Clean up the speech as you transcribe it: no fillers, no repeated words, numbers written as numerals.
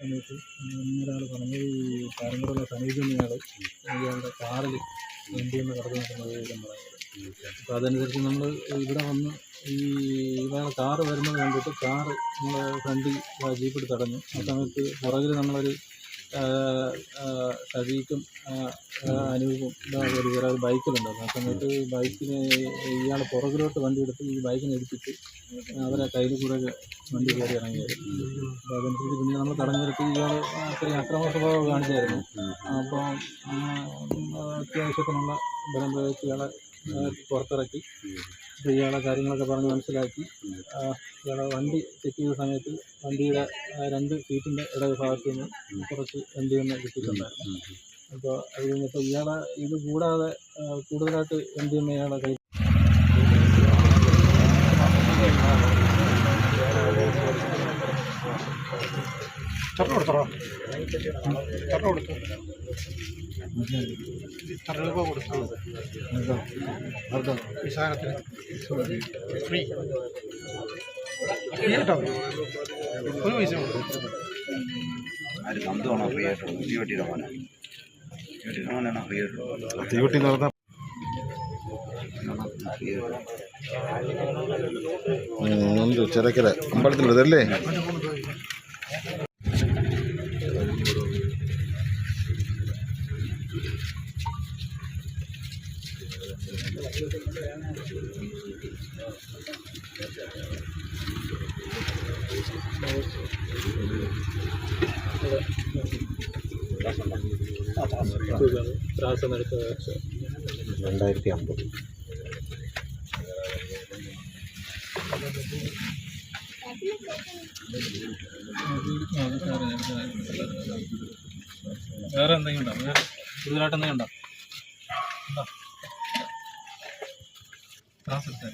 സമയത്ത് ഇന്നൊരാൾ പറഞ്ഞു ഈ കാരങ്കോടുള്ള സമീപനയാൾ ഇയാളുടെ കാറിൽ വണ്ടിയൊന്ന് കടന്നു നോക്കുന്നത് പറയുന്നത്. അപ്പോൾ അതനുസരിച്ച് നമ്മൾ ഇവിടെ വന്ന് ഈ ഇയാളെ കാറ് വരുന്നത് കണ്ടിട്ട് കാറ് നമ്മൾ ഫ്രണ്ടിൽ ജീപ്പിൽ തടഞ്ഞു. ആ സമയത്ത് പുറകിൽ നമ്മളൊരു ഷഫീഖും അനൂപും വേറെ ബൈക്കിലുണ്ടായിരുന്നു. ആ സമയത്ത് ബൈക്കിന് ഇയാൾ പുറകിലോട്ട് വണ്ടി എടുത്ത് ഈ ബൈക്കിനെ എടുത്തിട്ട് അവരെ കയ്യിൽ കൂടെ വണ്ടി കയറി ഇറങ്ങിയത്. അപ്പോൾ അതനുസരിച്ച് പിന്നെ നമ്മൾ തടഞ്ഞു നിർത്തി. ഇയാൾ അത്രയും അക്രമ സ്വഭാവം കാണിച്ചായിരുന്നു. അപ്പോൾ അത്യാവശ്യത്തിനുള്ള ബലം പ്രയോഗിച്ച് ഇയാളെ പുറത്തിറക്കി ഇയാളെ കാര്യങ്ങളൊക്കെ പറഞ്ഞ് മനസ്സിലാക്കി. ഇയാളെ വണ്ടി ചെക്ക് ചെയ്ത സമയത്ത് വണ്ടിയുടെ 2 സീറ്റിൻ്റെ ഇടഭാഗത്ത് നിന്ന് കുറച്ച് വണ്ടിയൊന്ന് കിട്ടിയിട്ടുണ്ടായിരുന്നു. അപ്പോൾ അത് കഴിഞ്ഞപ്പോൾ ഇയാളെ ഇത് കൂടാതെ കൂടുതലായിട്ട് വണ്ടിയൊന്നും ഇയാളെ കയ്യിൽ ഒരു പൈസ തീവട്ടി നടന്ന ചെറുക്കര അമ്പലത്തിലല്ലേ? ത്രാസം എടുത്ത 2050. വേറെ എന്തെങ്കിലും ഉണ്ടോ? കൂടുതലായിട്ട് എന്തെങ്കിലും ഉണ്ടോ? ത്രാസ് എടുത്താൽ